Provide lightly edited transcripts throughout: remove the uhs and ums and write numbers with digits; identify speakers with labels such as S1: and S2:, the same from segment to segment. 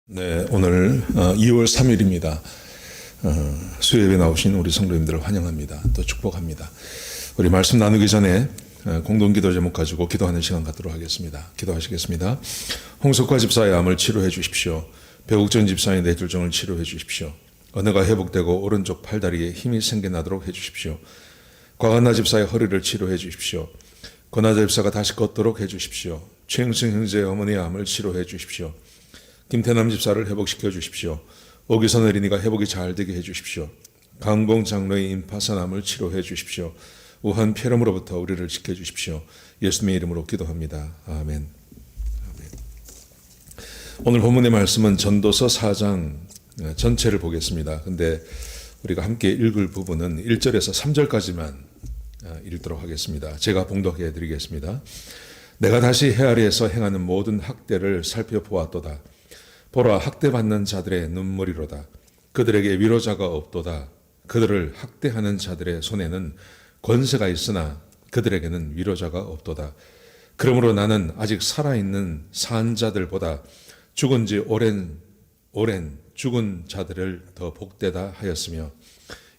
S1: 네, 오늘 2월 3일입니다. 수요예배 나오신 우리 성도님들을 환영합니다. 또 축복합니다. 우리 말씀 나누기 전에 공동기도 제목 가지고 기도하는 시간 갖도록 하겠습니다. 기도하시겠습니다. 홍석화 집사의 암을 치료해 주십시오. 배국전 집사의 뇌졸중을 치료해 주십시오. 언어가 회복되고 오른쪽 팔다리에 힘이 생겨나도록 해 주십시오. 곽한나 집사의 허리를 치료해 주십시오. 권하자 집사가 다시 걷도록 해 주십시오. 최영승 형제의 어머니의 암을 치료해 주십시오. 김태남 집사를 회복시켜 주십시오. 오기선 어린이가 회복이 잘 되게 해 주십시오. 강봉 장로의 임파선암을 치료해 주십시오. 우한 폐렴으로부터 우리를 지켜 주십시오. 예수님의 이름으로 기도합니다. 아멘. 오늘 본문의 말씀은 전도서 4장 전체를 보겠습니다. 근데 우리가 함께 읽을 부분은 1절에서 3절까지만 읽도록 하겠습니다. 제가 봉독해 드리겠습니다. 내가 다시 해 아래에서 행하는 모든 학대를 살펴보았도다. 보라, 학대받는 자들의 눈물이로다. 그들에게 위로자가 없도다. 그들을 학대하는 자들의 손에는 권세가 있으나 그들에게는 위로자가 없도다. 그러므로 나는 아직 살아있는 산 자들보다 죽은 지 오랜 죽은 자들을 더 복되다 하였으며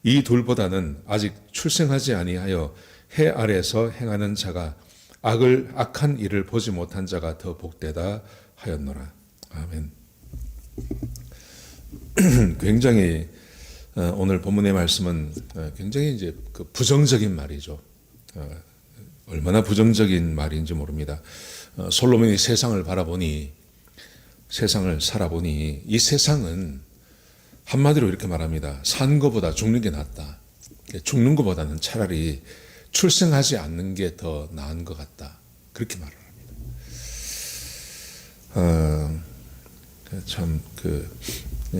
S1: 이 둘보다는 아직 출생하지 아니하여 해 아래에서 행하는 자가 악한 일을 보지 못한 자가 더 복되다 하였노라. 아멘. 굉장히 오늘 본문의 말씀은 굉장히 이제 그 부정적인 말이죠. 얼마나 부정적인 말인지 모릅니다. 솔로몬이 세상을 살아보니 이 세상은 한마디로 이렇게 말합니다. 사는 것보다 죽는 게 낫다. 죽는 것보다는 차라리 출생하지 않는 게 더 나은 것 같다. 그렇게 말을 합니다.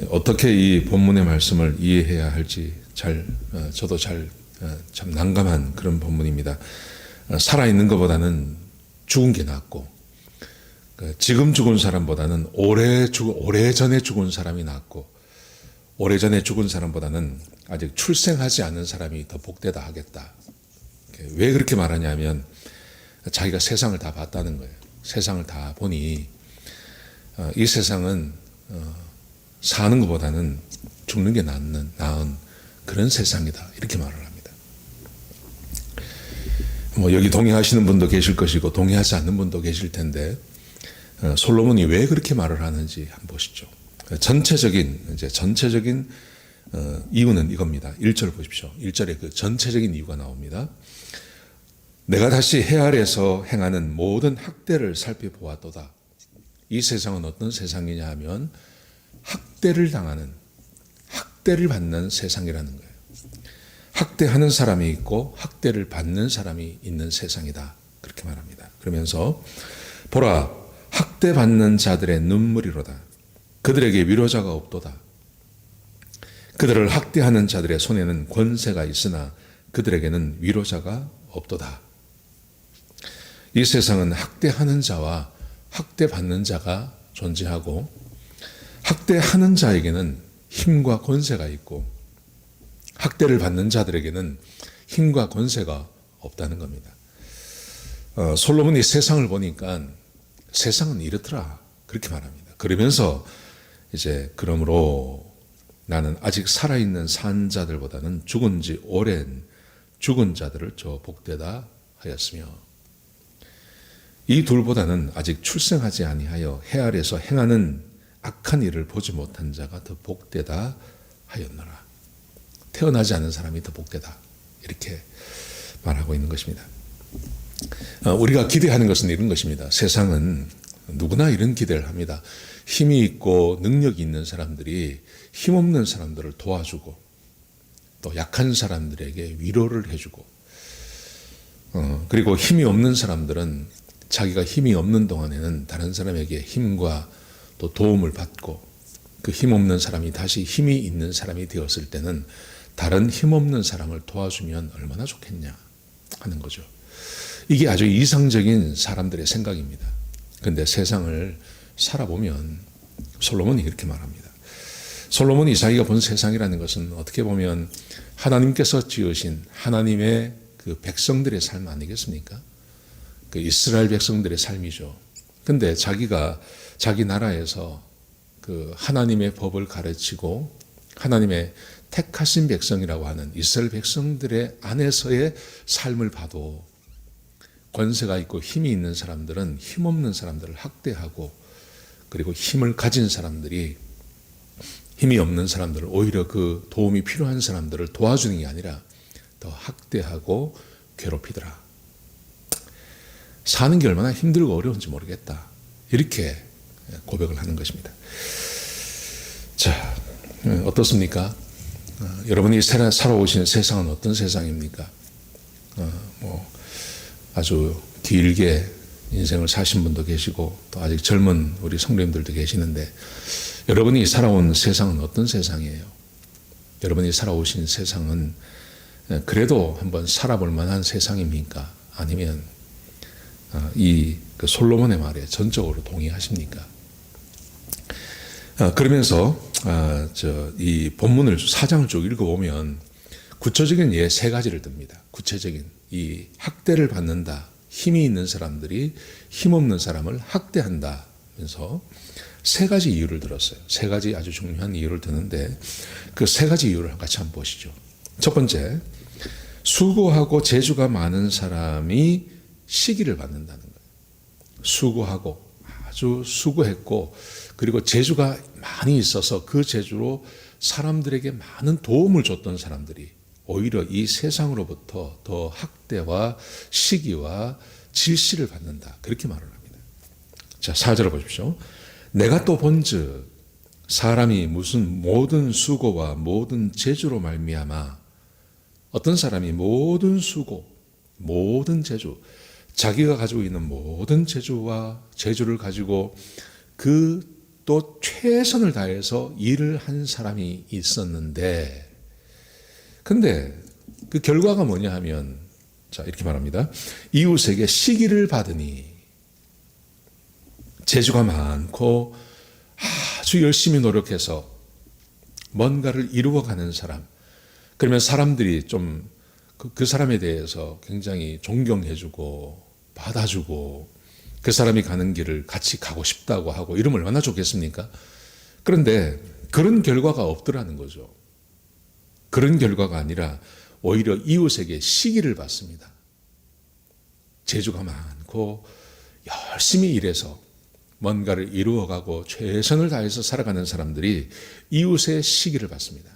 S1: 어떻게 이 본문의 말씀을 이해해야 할지 저도 참 난감한 그런 본문입니다. 살아있는 것보다는 죽은 게 낫고, 지금 죽은 사람보다는 오래전에 죽은 사람이 낫고, 오래전에 죽은 사람보다는 아직 출생하지 않은 사람이 더 복되다 하겠다. 왜 그렇게 말하냐면, 자기가 세상을 다 봤다는 거예요. 세상을 다 보니, 이 세상은 사는 것보다는 죽는 게 나은 그런 세상이다. 이렇게 말을 합니다. 여기 동의하시는 분도 계실 것이고 동의하지 않는 분도 계실 텐데 솔로몬이 왜 그렇게 말을 하는지 한번 보시죠. 전체적인 이유는 이겁니다. 1절 보십시오. 1절에 그 전체적인 이유가 나옵니다. 내가 다시 해 아래에서 행하는 모든 학대를 살펴보았도다. 이 세상은 어떤 세상이냐 하면 학대를 받는 세상이라는 거예요. 학대하는 사람이 있고 학대를 받는 사람이 있는 세상이다. 그렇게 말합니다. 그러면서 보라, 학대받는 자들의 눈물이로다. 그들에게 위로자가 없도다. 그들을 학대하는 자들의 손에는 권세가 있으나 그들에게는 위로자가 없도다. 이 세상은 학대하는 자와 학대받는 자가 존재하고 학대하는 자에게는 힘과 권세가 있고 학대를 받는 자들에게는 힘과 권세가 없다는 겁니다. 솔로몬이 세상을 보니까 세상은 이렇더라. 그렇게 말합니다. 그러면서 그러므로 나는 아직 살아있는 산 자들보다는 죽은 지 오랜 죽은 자들을 저 복되다 하였으며 이 둘보다는 아직 출생하지 아니하여 해 아래에서 행하는 악한 일을 보지 못한 자가 더 복되다 하였노라. 태어나지 않은 사람이 더 복되다. 이렇게 말하고 있는 것입니다. 우리가 기대하는 것은 이런 것입니다. 세상은 누구나 이런 기대를 합니다. 힘이 있고 능력이 있는 사람들이 힘없는 사람들을 도와주고 또 약한 사람들에게 위로를 해주고 그리고 힘이 없는 사람들은 자기가 힘이 없는 동안에는 다른 사람에게 힘과 또 도움을 받고 그 힘없는 사람이 다시 힘이 있는 사람이 되었을 때는 다른 힘없는 사람을 도와주면 얼마나 좋겠냐 하는 거죠. 이게 아주 이상적인 사람들의 생각입니다. 그런데 세상을 살아보면 솔로몬이 이렇게 말합니다. 솔로몬이 자기가 본 세상이라는 것은 어떻게 보면 하나님께서 지으신 하나님의 그 백성들의 삶 아니겠습니까? 그 이스라엘 백성들의 삶이죠. 근데 자기가 자기 나라에서 그 하나님의 법을 가르치고 하나님의 택하신 백성이라고 하는 이스라엘 백성들의 안에서의 삶을 봐도 권세가 있고 힘이 있는 사람들은 힘없는 사람들을 학대하고, 그리고 힘을 가진 사람들이 힘이 없는 사람들을, 오히려 그 도움이 필요한 사람들을 도와주는 게 아니라 더 학대하고 괴롭히더라. 사는 게 얼마나 힘들고 어려운지 모르겠다. 이렇게 고백을 하는 것입니다. 자, 어떻습니까? 여러분이 살아오신 세상은 어떤 세상입니까? 아주 길게 인생을 사신 분도 계시고 또 아직 젊은 우리 성도님들도 계시는데, 여러분이 살아온 세상은 어떤 세상이에요? 여러분이 살아오신 세상은 그래도 한번 살아볼 만한 세상입니까? 아니면 그 솔로몬의 말에 전적으로 동의하십니까? 그러면서 이 본문을 4장을 쭉 읽어보면 구체적인 예 3가지를 듭니다. 구체적인 이 학대를 받는다. 힘이 있는 사람들이 힘없는 사람을 학대한다. 면서 3가지 이유를 들었어요. 3가지 아주 중요한 이유를 드는데 그 3가지 이유를 같이 한번 보시죠. 첫 번째, 수고하고 재주가 많은 사람이 시기를 받는다는 거예요. 수고하고 아주 수고했고 그리고 재주가 많이 있어서 그 재주로 사람들에게 많은 도움을 줬던 사람들이 오히려 이 세상으로부터 더 학대와 시기와 질시를 받는다. 그렇게 말을 합니다. 자, 4절을 보십시오. 내가 또 본즉 사람이 무슨 모든 수고와 모든 재주로 말미암아, 어떤 사람이 모든 수고, 모든 재주, 자기가 가지고 있는 모든 재주와 재주를 가지고 그 또 최선을 다해서 일을 한 사람이 있었는데, 근데 그 결과가 뭐냐 하면, 자, 이렇게 말합니다. 이웃에게 시기를 받으니, 재주가 많고 아주 열심히 노력해서 뭔가를 이루어가는 사람, 그러면 사람들이 좀 그 사람에 대해서 굉장히 존경해주고 받아주고 그 사람이 가는 길을 같이 가고 싶다고 하고 이러면 얼마나 좋겠습니까? 그런데 그런 결과가 없더라는 거죠. 그런 결과가 아니라 오히려 이웃에게 시기를 받습니다. 재주가 많고 열심히 일해서 뭔가를 이루어가고 최선을 다해서 살아가는 사람들이 이웃의 시기를 받습니다.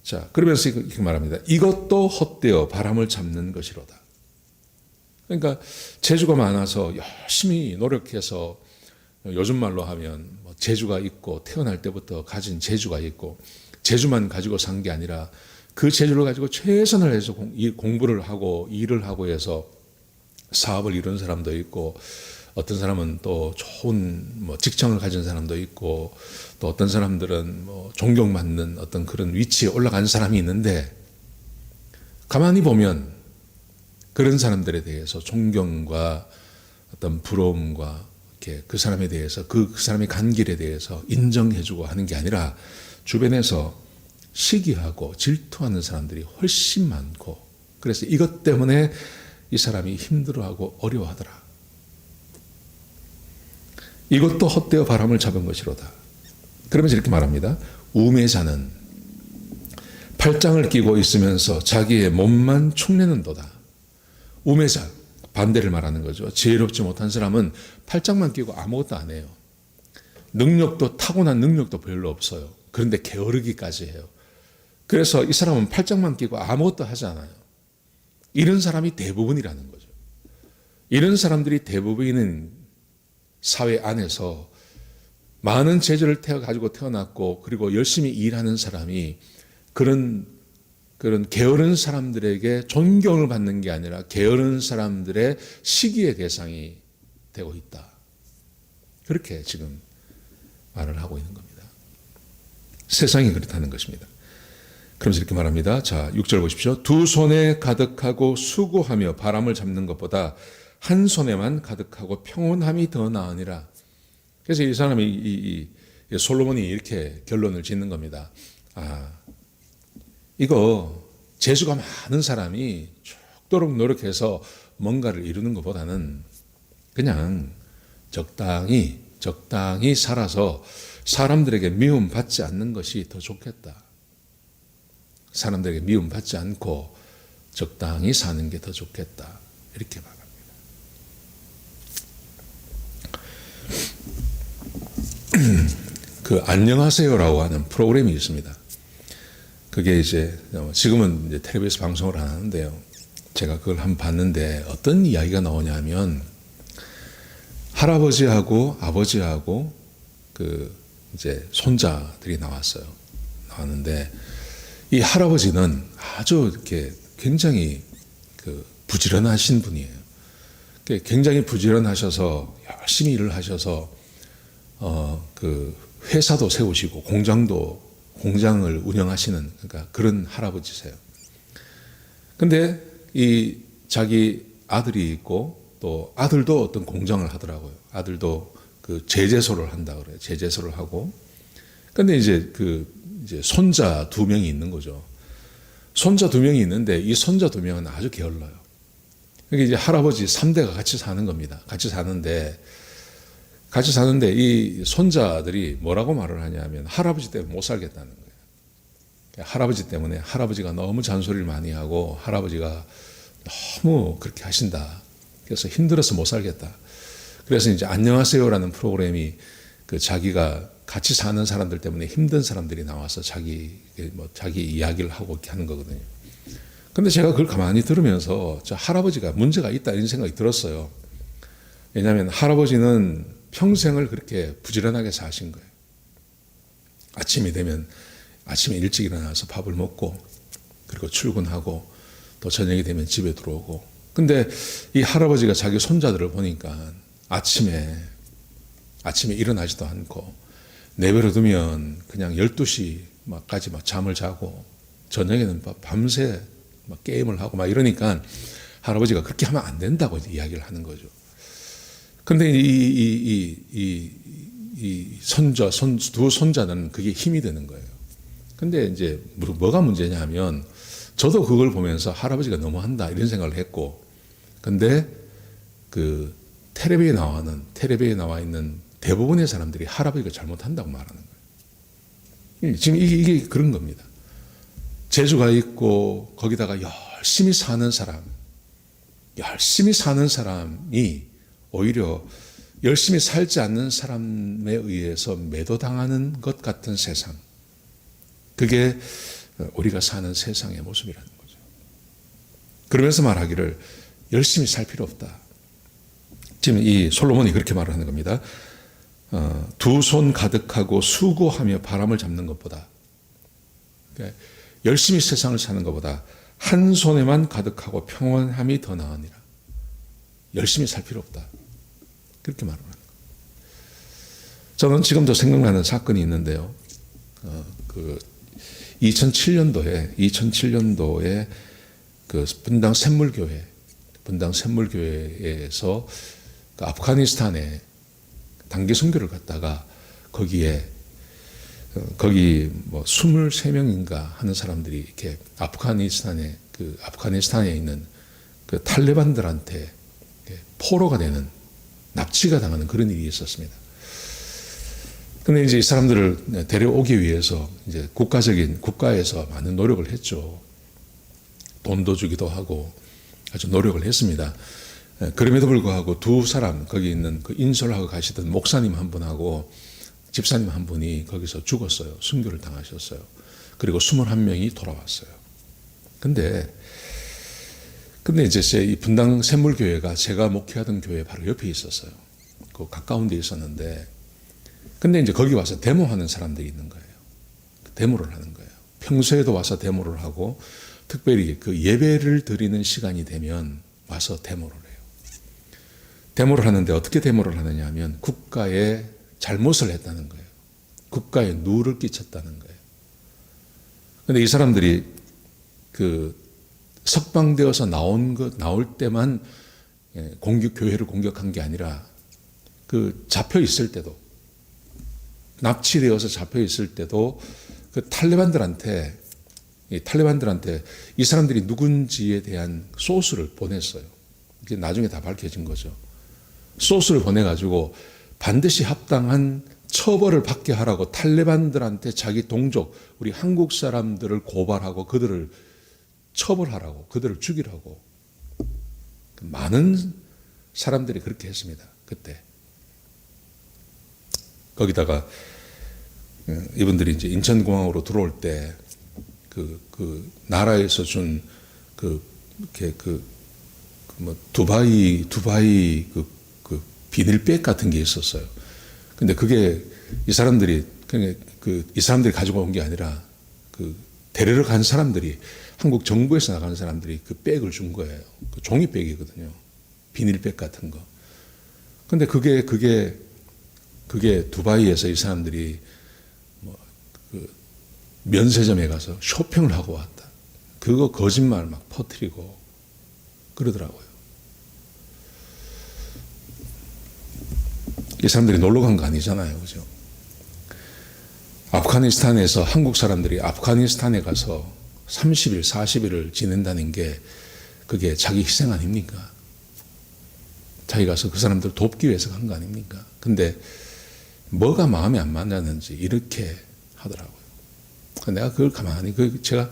S1: 자, 그러면서 이렇게 말합니다. 이것도 헛되어 바람을 잡는 것이로다. 그러니까 재주가 많아서 열심히 노력해서, 요즘 말로 하면 재주가 있고 태어날 때부터 가진 재주가 있고 재주만 가지고 산 게 아니라 그 재주를 가지고 최선을 해서 공부를 하고 일을 하고 해서 사업을 이룬 사람도 있고, 어떤 사람은 또 좋은 직장을 가진 사람도 있고, 또 어떤 사람들은 존경받는 어떤 그런 위치에 올라간 사람이 있는데, 가만히 보면 그런 사람들에 대해서 존경과 어떤 부러움과 이렇게 그 사람에 대해서 그 사람의 간 길에 대해서 인정해주고 하는 게 아니라 주변에서 시기하고 질투하는 사람들이 훨씬 많고, 그래서 이것 때문에 이 사람이 힘들어하고 어려워하더라. 이것도 헛되어 바람을 잡은 것이로다. 그러면서 이렇게 말합니다. 우매자는 팔짱을 끼고 있으면서 자기의 몸만 축내는도다. 우매자, 반대를 말하는 거죠. 지혜롭지 못한 사람은 팔짱만 끼고 아무것도 안 해요. 능력도, 타고난 능력도 별로 없어요. 그런데 게으르기까지 해요. 그래서 이 사람은 팔짱만 끼고 아무것도 하지 않아요. 이런 사람이 대부분이라는 거죠. 이런 사람들이 대부분인 사회 안에서 많은 재주를 가지고 태어났고, 그리고 열심히 일하는 사람이 그런 게으른 사람들에게 존경을 받는 게 아니라 게으른 사람들의 시기의 대상이 되고 있다. 그렇게 지금 말을 하고 있는 겁니다. 세상이 그렇다는 것입니다. 그러면서 이렇게 말합니다. 자, 6절 보십시오. 두 손에 가득하고 수고하며 바람을 잡는 것보다 한 손에만 가득하고 평온함이 더 나으니라. 그래서 이 사람이 이 솔로몬이 이렇게 결론을 짓는 겁니다. 이거 재주가 많은 사람이 죽도록 노력해서 뭔가를 이루는 것보다는 그냥 적당히 적당히 살아서 사람들에게 미움받지 않는 것이 더 좋겠다. 사람들에게 미움받지 않고 적당히 사는 게 더 좋겠다. 이렇게 말합니다. 그 안녕하세요라고 하는 프로그램이 있습니다. 그게 이제 지금은 이제 텔레비에서 방송을 안 하는데요. 제가 그걸 한번 봤는데 어떤 이야기가 나오냐면 할아버지하고 아버지하고 그 이제 손자들이 나왔는데 이 할아버지는 아주 이렇게 굉장히 그 부지런하신 분이에요. 굉장히 부지런하셔서 열심히 일을 하셔서 그 회사도 세우시고 공장을 운영하시는 그러니까 그런 할아버지세요. 근데 이 자기 아들이 있고 또 아들도 어떤 공장을 하더라고요. 아들도 그 제재소를 한다 그래요. 제재소를 하고. 근데 이제 이제 손자 2명이 있는 거죠. 손자 2명이 있는데 이 손자 2명은 아주 게을러요. 이게 이제 할아버지 3대가 같이 사는 겁니다. 같이 사는데 이 손자들이 뭐라고 말을 하냐면 할아버지 때문에 못 살겠다는 거예요. 할아버지 때문에 할아버지가 너무 잔소리를 많이 하고 할아버지가 너무 그렇게 하신다. 그래서 힘들어서 못 살겠다. 그래서 이제 안녕하세요라는 프로그램이 그 자기가 같이 사는 사람들 때문에 힘든 사람들이 나와서 자기 이야기를 하고 이렇게 하는 거거든요. 근데 제가 그걸 가만히 들으면서 저 할아버지가 문제가 있다 이런 생각이 들었어요. 왜냐하면 할아버지는 평생을 그렇게 부지런하게 사신 거예요. 아침이 되면 아침에 일찍 일어나서 밥을 먹고 그리고 출근하고 또 저녁이 되면 집에 들어오고. 근데 이 할아버지가 자기 손자들을 보니까 아침에 일어나지도 않고 내버려 두면 그냥 12시까지 잠을 자고 저녁에는 밤새 게임을 하고 이러니까 할아버지가 그렇게 하면 안 된다고 이야기를 하는 거죠. 근데 이 두 손자는 그게 힘이 되는 거예요. 근데 이제 뭐가 문제냐 하면 저도 그걸 보면서 할아버지가 너무한다 이런 생각을 했고, 근데 그 텔레비에 나와 있는 대부분의 사람들이 할아버지가 잘못한다고 말하는 거예요. 지금 이게 그런 겁니다. 재주가 있고 거기다가 열심히 사는 사람이 오히려 열심히 살지 않는 사람에 의해서 매도당하는 것 같은 세상. 그게 우리가 사는 세상의 모습이라는 거죠. 그러면서 말하기를 열심히 살 필요 없다. 지금 이 솔로몬이 그렇게 말하는 겁니다. 2손 가득하고 수고하며 바람을 잡는 것보다, 그러니까 열심히 세상을 사는 것보다 한 손에만 가득하고 평온함이 더 나으니라. 열심히 살 필요 없다. 그렇게 말하는 거예요. 저는 지금도 생각나는 사건이 있는데요. 2007년도에 그 분당 샘물교회에서 그 아프가니스탄에 단기 선교를 갔다가 거기 23명인가 하는 사람들이 이렇게 아프가니스탄에 있는 그 탈레반들한테 포로가 되는, 납치가 당하는 그런 일이 있었습니다. 근데 이제 이 사람들을 데려오기 위해서 이제 국가에서 많은 노력을 했죠. 돈도 주기도 하고 아주 노력을 했습니다. 그럼에도 불구하고 두 사람, 거기 있는 그 인솔하고 가시던 목사님 한 분하고 집사님 한 분이 거기서 죽었어요. 순교를 당하셨어요. 그리고 21명이 돌아왔어요. 근데 이제 이 분당 샘물교회가 제가 목회하던 교회 바로 옆에 있었어요. 그 가까운 데 있었는데, 근데 이제 거기 와서 데모하는 사람들이 있는 거예요. 데모를 하는 거예요. 평소에도 와서 데모를 하고, 특별히 그 예배를 드리는 시간이 되면 와서 데모를 해요. 데모를 하는데 어떻게 데모를 하느냐 하면 국가에 잘못을 했다는 거예요. 국가에 누를 끼쳤다는 거예요. 근데 이 사람들이 석방되어서 나올 때만 교회를 공격한 게 아니라 잡혀 있을 때도, 납치되어서 잡혀 있을 때도 그 탈레반들한테 이 사람들이 누군지에 대한 소스를 보냈어요. 이게 나중에 다 밝혀진 거죠. 소스를 보내가지고 반드시 합당한 처벌을 받게 하라고 탈레반들한테 자기 동족, 우리 한국 사람들을 고발하고 그들을 처벌하라고, 그들을 죽이라고. 많은 사람들이 그렇게 했습니다. 그때. 거기다가 이분들이 이제 인천공항으로 들어올 때 그 나라에서 준 두바이 그 비닐백 같은 게 있었어요. 근데 그게 이 사람들이 가지고 온 게 아니라 데리러 간 사람들이, 한국 정부에서 나가는 사람들이 그 백을 준 거예요. 그 종이백이거든요. 비닐백 같은 거. 근데 그게 두바이에서 이 사람들이 면세점에 가서 쇼핑을 하고 왔다. 그거 거짓말 막 퍼뜨리고 그러더라고요. 이 사람들이 놀러 간 거 아니잖아요. 그죠? 아프가니스탄에서 한국 사람들이 아프가니스탄에 가서 30일, 40일을 지낸다는 게 그게 자기 희생 아닙니까? 자기 가서 그 사람들 돕기 위해서 간 거 아닙니까? 근데 뭐가 마음에 안 맞았는지 이렇게 하더라고요. 내가 그걸 가만히, 제가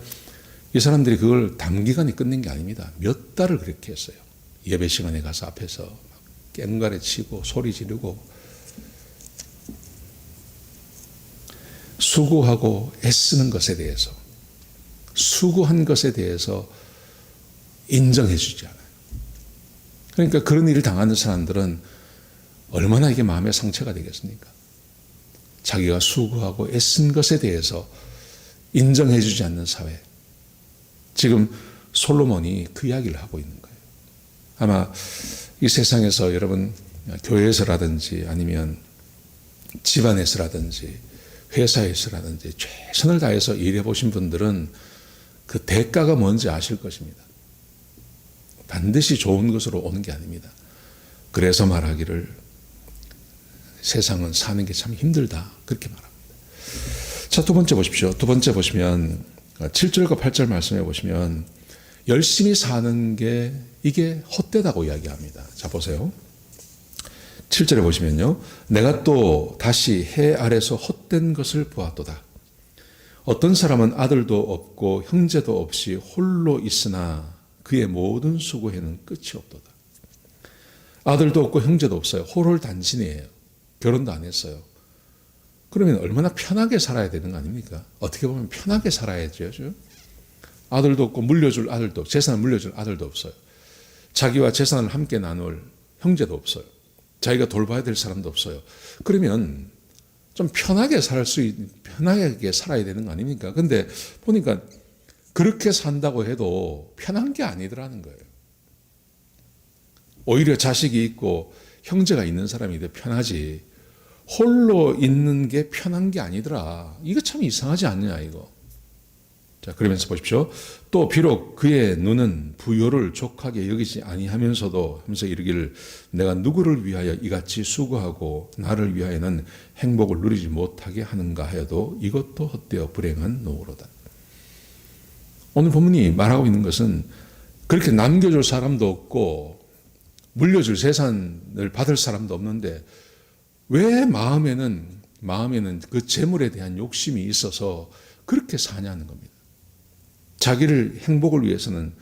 S1: 이 사람들이 그걸 단기간에 끝낸 게 아닙니다. 몇 달을 그렇게 했어요. 예배 시간에 가서 앞에서 꽹과레 치고 소리 지르고 수고하고 애쓰는 것에 대해서, 수고한 것에 대해서 인정해 주지 않아요. 그러니까 그런 일을 당하는 사람들은 얼마나 이게 마음의 상처가 되겠습니까? 자기가 수고하고 애쓴 것에 대해서 인정해 주지 않는 사회. 지금 솔로몬이 그 이야기를 하고 있는 거예요. 아마 이 세상에서 여러분 교회에서라든지 아니면 집안에서라든지 회사에서라든지 최선을 다해서 일해 보신 분들은 그 대가가 뭔지 아실 것입니다. 반드시 좋은 것으로 오는 게 아닙니다. 그래서 말하기를 세상은 사는 게 참 힘들다. 그렇게 말합니다. 자, 두 번째 보십시오. 두 번째 보시면 7절과 8절 말씀해 보시면 열심히 사는 게 이게 헛되다고 이야기합니다. 자, 보세요. 7절에 보시면요. 내가 또 다시 해 아래서 헛된 것을 보았도다. 어떤 사람은 아들도 없고 형제도 없이 홀로 있으나 그의 모든 수고에는 끝이 없도다. 아들도 없고 형제도 없어요. 홀홀단신이에요. 결혼도 안 했어요. 그러면 얼마나 편하게 살아야 되는 거 아닙니까? 어떻게 보면 편하게 살아야죠. 아들도 없고 물려줄 아들도 없고 재산을 물려줄 아들도 없어요. 자기와 재산을 함께 나눌 형제도 없어요. 자기가 돌봐야 될 사람도 없어요. 그러면 좀 편하게 편하게 살아야 되는 거 아닙니까? 근데 보니까 그렇게 산다고 해도 편한 게 아니더라는 거예요. 오히려 자식이 있고 형제가 있는 사람이 더 편하지 홀로 있는 게 편한 게 아니더라. 이거 참 이상하지 않느냐 이거. 자, 그러면서 보십시오. 또 비록 그의 눈은 부요를 족하게 여기지 아니하면서도 하면서 이르기를 내가 누구를 위하여 이같이 수고하고 나를 위하여는 행복을 누리지 못하게 하는가 하여도 이것도 헛되어 불행한 노후로다. 오늘 본문이 말하고 있는 것은 그렇게 남겨줄 사람도 없고 물려줄 재산을 받을 사람도 없는데 왜 마음에는 그 재물에 대한 욕심이 있어서 그렇게 사냐는 겁니다. 자기를 행복을 위해서는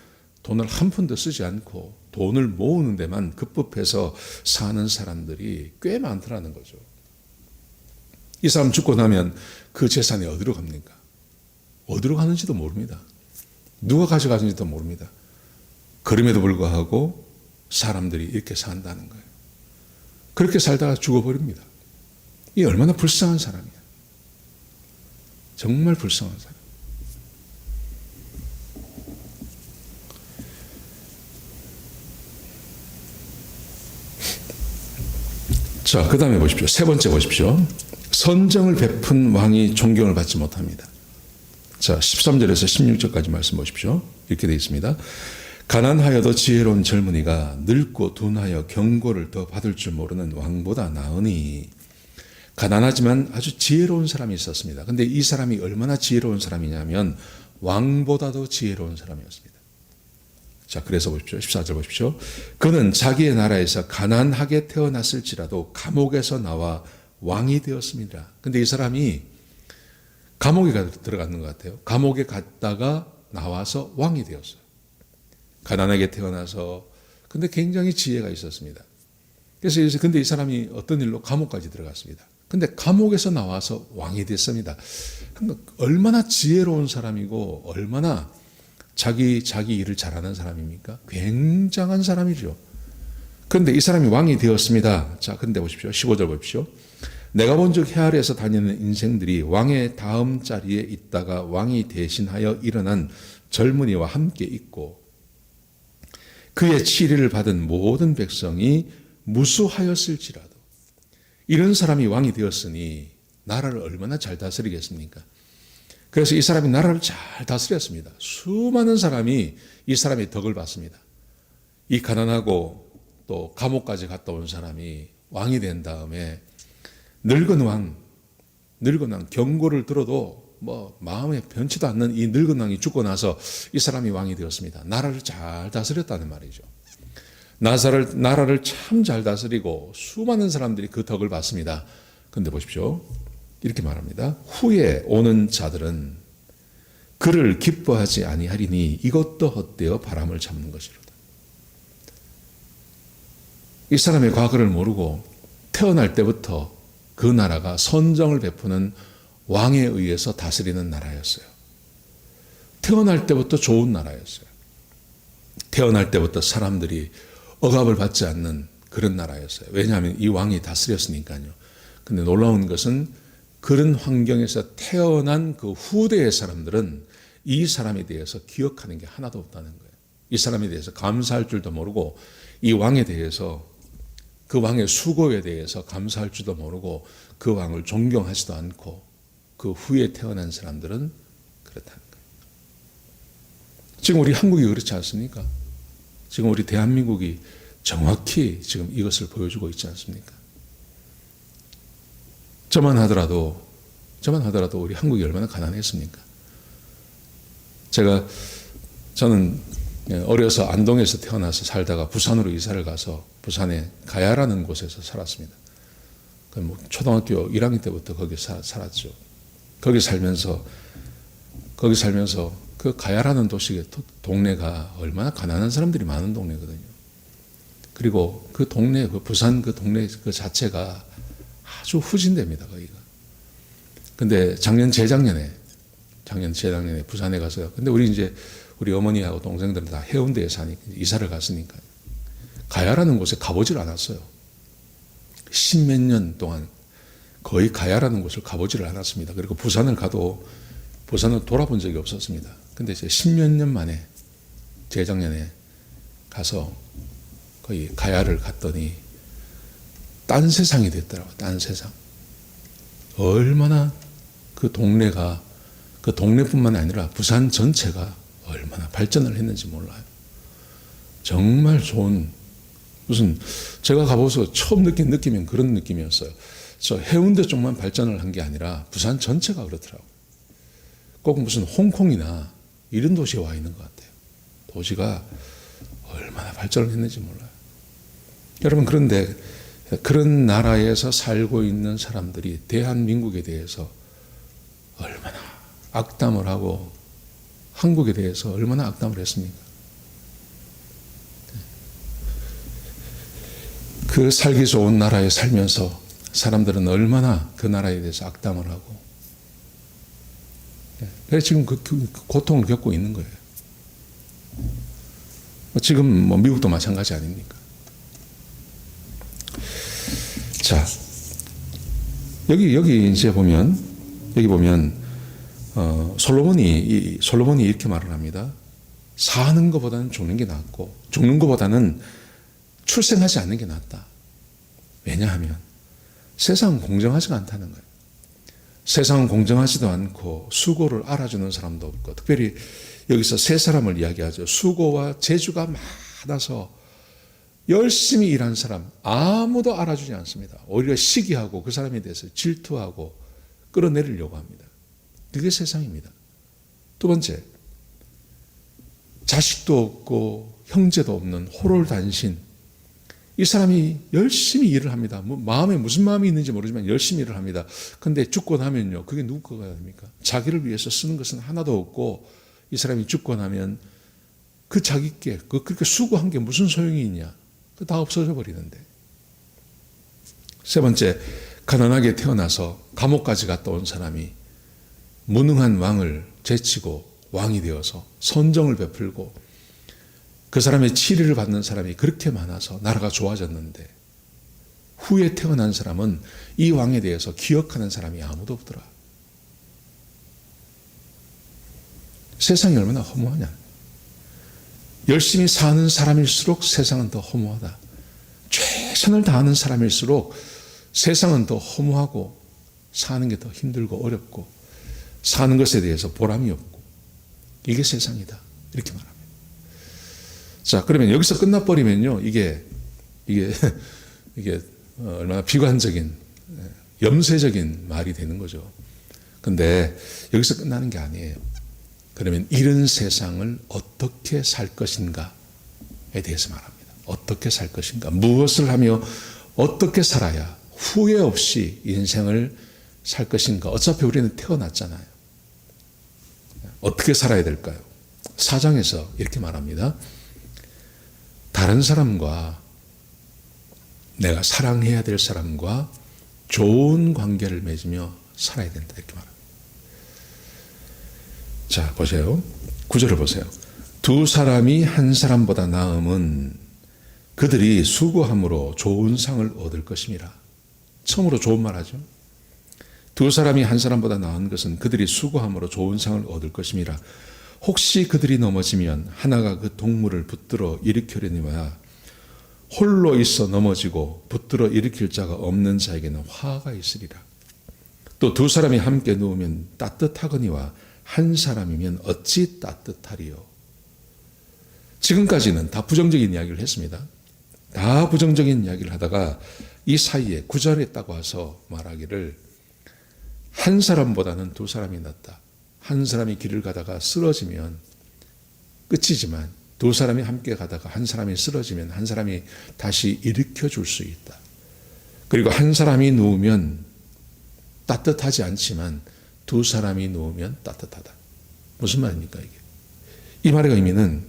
S1: 돈을 한 푼도 쓰지 않고 돈을 모으는 데만 급급해서 사는 사람들이 꽤 많더라는 거죠. 이 사람 죽고 나면 그 재산이 어디로 갑니까? 어디로 가는지도 모릅니다. 누가 가져가는지도 모릅니다. 그럼에도 불구하고 사람들이 이렇게 산다는 거예요. 그렇게 살다가 죽어버립니다. 이 얼마나 불쌍한 사람이야. 정말 불쌍한 사람. 자, 그 다음에 보십시오. 세 번째 보십시오. 선정을 베푼 왕이 존경을 받지 못합니다. 자, 13절에서 16절까지 말씀 보십시오. 이렇게 되어 있습니다. 가난하여도 지혜로운 젊은이가 늙고 둔하여 경고를 더 받을 줄 모르는 왕보다 나으니. 가난하지만 아주 지혜로운 사람이 있었습니다. 근데 이 사람이 얼마나 지혜로운 사람이냐면 왕보다도 지혜로운 사람이었습니다. 자, 그래서 보십시오. 14절 보십시오. 그는 자기의 나라에서 가난하게 태어났을지라도 감옥에서 나와 왕이 되었습니다. 근데 이 사람이 감옥에 들어갔는 것 같아요. 감옥에 갔다가 나와서 왕이 되었어요. 가난하게 태어나서, 근데 굉장히 지혜가 있었습니다. 그래서 근데 이 사람이 어떤 일로 감옥까지 들어갔습니다. 근데 감옥에서 나와서 왕이 됐습니다. 그러니까 얼마나 지혜로운 사람이고 얼마나 자기 일을 잘하는 사람입니까? 굉장한 사람이죠. 그런데 이 사람이 왕이 되었습니다. 자, 근데 보십시오. 15절 보십시오. 내가 본즉 해 아래에서 다니는 인생들이 왕의 다음 자리에 있다가 왕이 대신하여 일어난 젊은이와 함께 있고 그의 치리를 받은 모든 백성이 무수하였을지라도 이런 사람이 왕이 되었으니 나라를 얼마나 잘 다스리겠습니까? 그래서 이 사람이 나라를 잘 다스렸습니다. 수많은 사람이 이 사람의 덕을 봤습니다. 이 가난하고 또 감옥까지 갔다 온 사람이 왕이 된 다음에 늙은 왕 경고를 들어도 뭐 마음에 변치도 않는 이 늙은 왕이 죽고 나서 이 사람이 왕이 되었습니다. 나라를 잘 다스렸다는 말이죠. 나라를 참 잘 다스리고 수많은 사람들이 그 덕을 봤습니다. 그런데 보십시오. 이렇게 말합니다. 후에 오는 자들은 그를 기뻐하지 아니하리니 이것도 헛되어 바람을 잡는 것이로다. 이 사람의 과거를 모르고 태어날 때부터 그 나라가 선정을 베푸는 왕에 의해서 다스리는 나라였어요. 태어날 때부터 좋은 나라였어요. 태어날 때부터 사람들이 억압을 받지 않는 그런 나라였어요. 왜냐하면 이 왕이 다스렸으니까요. 근데 놀라운 것은 그런 환경에서 태어난 그 후대의 사람들은 이 사람에 대해서 기억하는 게 하나도 없다는 거예요. 이 사람에 대해서 감사할 줄도 모르고 이 왕에 대해서 그 왕의 수고에 대해서 감사할 줄도 모르고 그 왕을 존경하지도 않고 그 후에 태어난 사람들은 그렇다는 거예요. 지금 우리 한국이 그렇지 않습니까? 지금 우리 대한민국이 정확히 지금 이것을 보여주고 있지 않습니까? 저만 하더라도 우리 한국이 얼마나 가난했습니까? 저는 어려서 안동에서 태어나서 살다가 부산으로 이사를 가서 부산에 가야라는 곳에서 살았습니다. 초등학교 1학년 때부터 거기 살았죠. 거기 살면서 그 가야라는 도시 동네가 얼마나 가난한 사람들이 많은 동네거든요. 그리고 그 동네, 그 부산 그 동네 그 자체가 아주 후진됩니다, 거기가. 근데 재작년에 부산에 가서요. 근데 우리 어머니하고 동생들은 다 해운대에 사니까 이사를 갔으니까 가야라는 곳에 가보질 않았어요. 십몇 년 동안 거의 가야라는 곳을 가보지를 않았습니다. 그리고 부산을 돌아본 적이 없었습니다. 근데 이제 십몇 년 만에 재작년에 가서 거의 가야를 갔더니 딴 세상이 됐더라고요. 딴 세상. 얼마나 그 동네뿐만 아니라 부산 전체가 얼마나 발전을 했는지 몰라요. 정말 좋은, 제가 가보서 처음 느낀 느낌은 그런 느낌이었어요. 저 해운대 쪽만 발전을 한 게 아니라 부산 전체가 그렇더라고요. 꼭 무슨 홍콩이나 이런 도시에 와 있는 것 같아요. 도시가 얼마나 발전을 했는지 몰라요. 여러분, 그런데 그런 나라에서 살고 있는 사람들이 대한민국에 대해서 얼마나 악담을 하고 한국에 대해서 얼마나 악담을 했습니까? 그 살기 좋은 나라에 살면서 사람들은 얼마나 그 나라에 대해서 악담을 하고, 그래서 지금 그 고통을 겪고 있는 거예요. 지금 미국도 마찬가지 아닙니까? 자, 여기 이제 보면 솔로몬이 이렇게 말을 합니다. 사는 것보다는 죽는 게 낫고 죽는 것보다는 출생하지 않는 게 낫다. 왜냐하면 세상은 공정하지가 않다는 거예요. 세상은 공정하지도 않고 수고를 알아주는 사람도 없고, 특별히 여기서 세 사람을 이야기하죠. 수고와 재주가 많아서 열심히 일한 사람 아무도 알아주지 않습니다. 오히려 시기하고 그 사람에 대해서 질투하고 끌어내리려고 합니다. 그게 세상입니다. 두 번째, 자식도 없고 형제도 없는 호롤단신. 이 사람이 열심히 일을 합니다. 마음에 무슨 마음이 있는지 모르지만 열심히 일을 합니다. 근데 죽고 나면요, 그게 누구 거가 됩니까? 자기를 위해서 쓰는 것은 하나도 없고, 이 사람이 죽고 나면 그 자기께 그렇게 수고한 게 무슨 소용이 있냐? 그 다 없어져 버리는데. 세 번째, 가난하게 태어나서 감옥까지 갔다 온 사람이 무능한 왕을 제치고 왕이 되어서 선정을 베풀고, 그 사람의 치리를 받는 사람이 그렇게 많아서 나라가 좋아졌는데, 후에 태어난 사람은 이 왕에 대해서 기억하는 사람이 아무도 없더라. 세상이 얼마나 허무하냐. 열심히 사는 사람일수록 세상은 더 허무하다. 최선을 다하는 사람일수록 세상은 더 허무하고 사는 게 더 힘들고 어렵고 사는 것에 대해서 보람이 없고, 이게 세상이다, 이렇게 말합니다. 자, 그러면 여기서 끝나버리면요, 이게 얼마나 비관적인, 염세적인 말이 되는 거죠. 근데 여기서 끝나는 게 아니에요. 그러면 이런 세상을 어떻게 살 것인가에 대해서 말합니다. 어떻게 살 것인가, 무엇을 하며 어떻게 살아야 후회 없이 인생을 살 것인가. 어차피 우리는 태어났잖아요. 어떻게 살아야 될까요? 4장에서 이렇게 말합니다. 다른 사람과, 내가 사랑해야 될 사람과 좋은 관계를 맺으며 살아야 된다, 이렇게 말합니다. 자, 보세요. 9절을 보세요. 두 사람이 한 사람보다 나음은 그들이 수고함으로 좋은 상을 얻을 것임이라. 처음으로 좋은 말 하죠. 두 사람이 한 사람보다 나은 것은 그들이 수고함으로 좋은 상을 얻을 것임이라. 혹시 그들이 넘어지면 하나가 그 동물을 붙들어 일으키려니와 홀로 있어 넘어지고 붙들어 일으킬 자가 없는 자에게는 화가 있으리라. 또 두 사람이 함께 누우면 따뜻하거니와 한 사람이면 어찌 따뜻하리요. 지금까지는 다 부정적인 이야기를 했습니다. 다 부정적인 이야기를 하다가 이 사이에 9절에 딱 와서 말하기를, 한 사람보다는 두 사람이 낫다. 한 사람이 길을 가다가 쓰러지면 끝이지만 두 사람이 함께 가다가 한 사람이 쓰러지면 한 사람이 다시 일으켜 줄 수 있다. 그리고 한 사람이 누우면 따뜻하지 않지만 두 사람이 누우면 따뜻하다. 무슨 말입니까, 이게? 이 말의 의미는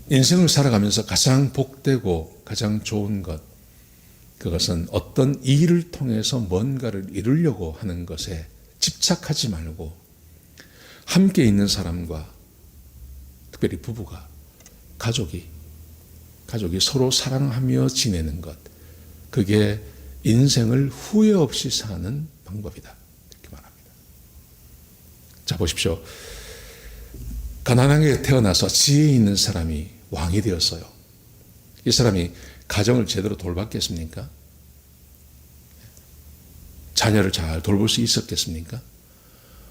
S1: 인생을 살아가면서 가장 복되고 가장 좋은 것, 그것은 어떤 일을 통해서 뭔가를 이루려고 하는 것에 집착하지 말고 함께 있는 사람과, 특별히 부부가, 가족이 서로 사랑하며 지내는 것, 그게 인생을 후회 없이 사는 방법이다, 이렇게 말합니다. 자, 보십시오. 가난하게 태어나서 지혜 있는 사람이 왕이 되었어요. 이 사람이 가정을 제대로 돌봤겠습니까? 자녀를 잘 돌볼 수 있었겠습니까?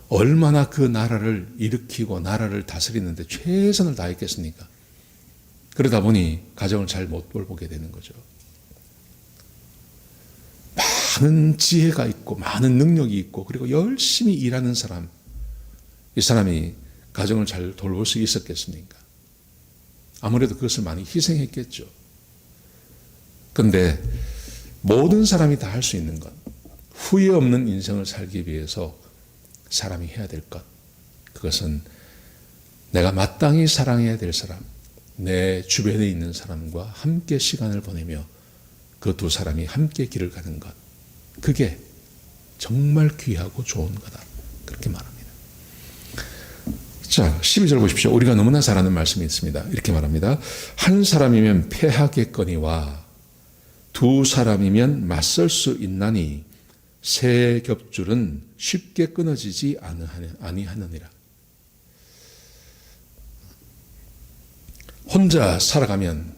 S1: 얼마나 그 나라를 일으키고 나라를 다스리는데 최선을 다했겠습니까? 그러다 보니 가정을 잘 못 돌보게 되는 거죠. 많은 지혜가 있고 많은 능력이 있고 그리고 열심히 일하는 사람, 이 사람이 가정을 잘 돌볼 수 있었겠습니까? 아무래도 그것을 많이 희생했겠죠. 그런데 모든 사람이 다 할 수 있는 것, 후회 없는 인생을 살기 위해서 사람이 해야 될 것, 그것은 내가 마땅히 사랑해야 될 사람, 내 주변에 있는 사람과 함께 시간을 보내며 그 두 사람이 함께 길을 가는 것, 그게 정말 귀하고 좋은 거다, 그렇게 말합니다. 자, 12절 보십시오. 우리가 너무나 잘 아는 말씀이 있습니다. 이렇게 말합니다. 한 사람이면 패하겠거니와 두 사람이면 맞설 수 있나니 새 겹줄은 쉽게 끊어지지 아니하느니라. 혼자 살아가면,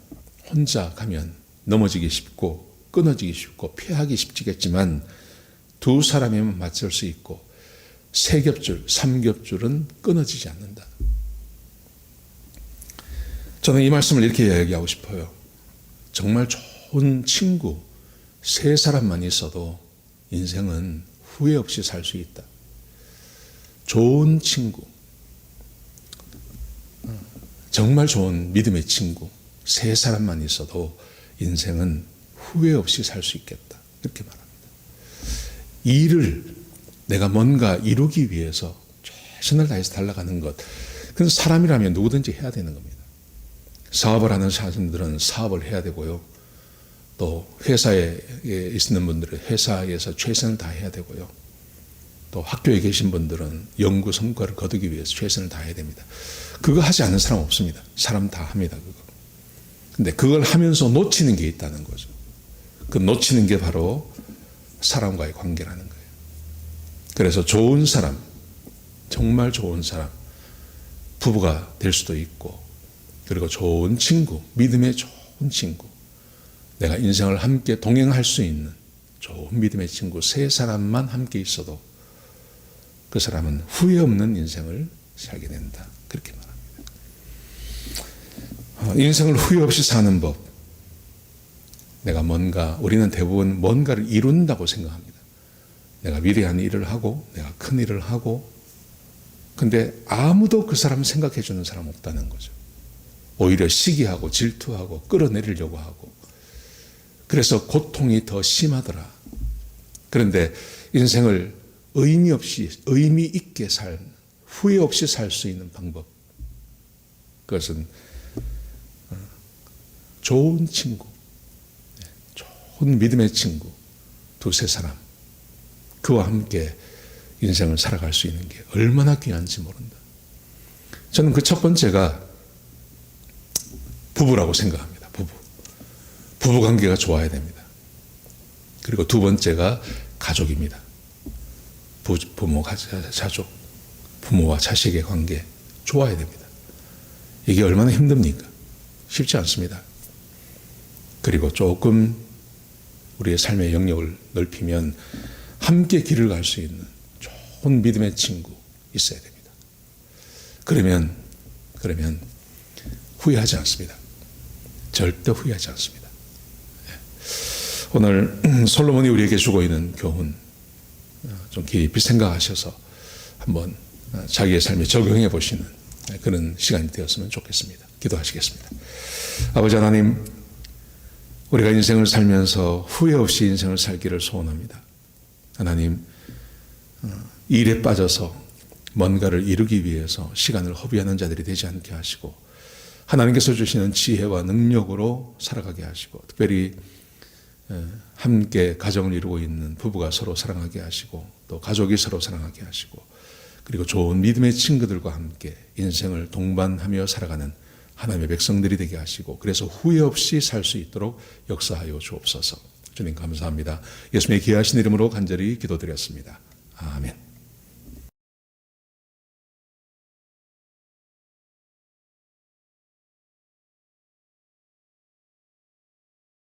S1: 혼자 가면 넘어지기 쉽고 끊어지기 쉽고 패하기 쉽지겠지만 두 사람이면 맞설 수 있고 세 겹줄, 3겹줄은 끊어지지 않는다. 저는 이 말씀을 이렇게 이야기하고 싶어요. 정말 좋은 친구, 세 사람만 있어도 인생은 후회 없이 살 수 있다. 좋은 친구. 정말 좋은 믿음의 친구 세 사람만 있어도 인생은 후회 없이 살 수 있겠다. 이렇게 말합니다. 일을 내가 뭔가 이루기 위해서 최선을 다해서 달려가는 것, 그건 사람이라면 누구든지 해야 되는 겁니다. 사업을 하는 사람들은 사업을 해야 되고요. 또 회사에 있는 분들은 회사에서 최선을 다해야 되고요. 또 학교에 계신 분들은 연구 성과를 거두기 위해서 최선을 다해야 됩니다. 그거 하지 않는 사람 없습니다. 사람 다 합니다. 그거. 근데 그걸 하면서 놓치는 게 있다는 거죠. 그 놓치는 게 바로 사람과의 관계라는 거예요. 그래서 좋은 사람, 정말 좋은 사람, 부부가 될 수도 있고, 그리고 좋은 친구, 믿음의 좋은 친구, 내가 인생을 함께 동행할 수 있는 좋은 믿음의 친구 세 사람만 함께 있어도 그 사람은 후회 없는 인생을 살게 된다. 그렇게 말합니다. 인생을 후회 없이 사는 법. 우리는 대부분 뭔가를 이룬다고 생각합니다. 내가 위대한 일을 하고, 내가 큰 일을 하고, 근데 아무도 그 사람을 생각해 주는 사람 없다는 거죠. 오히려 시기하고 질투하고 끌어내리려고 하고, 그래서 고통이 더 심하더라. 그런데 인생을 의미 있게 후회 없이 살 수 있는 방법. 그것은 좋은 친구, 좋은 믿음의 친구, 두세 사람, 그와 함께 인생을 살아갈 수 있는 게 얼마나 귀한지 모른다. 저는 그 첫 번째가 부부라고 생각합니다. 부부 관계가 좋아야 됩니다. 그리고 두 번째가 가족입니다. 가족, 부모와 자식의 관계 좋아야 됩니다. 이게 얼마나 힘듭니까? 쉽지 않습니다. 그리고 조금 우리의 삶의 영역을 넓히면 함께 길을 갈 수 있는 좋은 믿음의 친구 있어야 됩니다. 그러면 후회하지 않습니다. 절대 후회하지 않습니다. 오늘 솔로몬이 우리에게 주고 있는 교훈 좀 깊이 생각하셔서 한번 자기의 삶에 적용해 보시는 그런 시간이 되었으면 좋겠습니다. 기도하시겠습니다. 아버지 하나님, 우리가 인생을 살면서 후회 없이 인생을 살기를 소원합니다. 하나님, 일에 빠져서 뭔가를 이루기 위해서 시간을 허비하는 자들이 되지 않게 하시고, 하나님께서 주시는 지혜와 능력으로 살아가게 하시고, 특별히 함께 가정을 이루고 있는 부부가 서로 사랑하게 하시고, 또 가족이 서로 사랑하게 하시고, 그리고 좋은 믿음의 친구들과 함께 인생을 동반하며 살아가는 하나님의 백성들이 되게 하시고, 그래서 후회 없이 살 수 있도록 역사하여 주옵소서. 주님 감사합니다. 예수님의 귀하신 이름으로 간절히 기도드렸습니다. 아멘.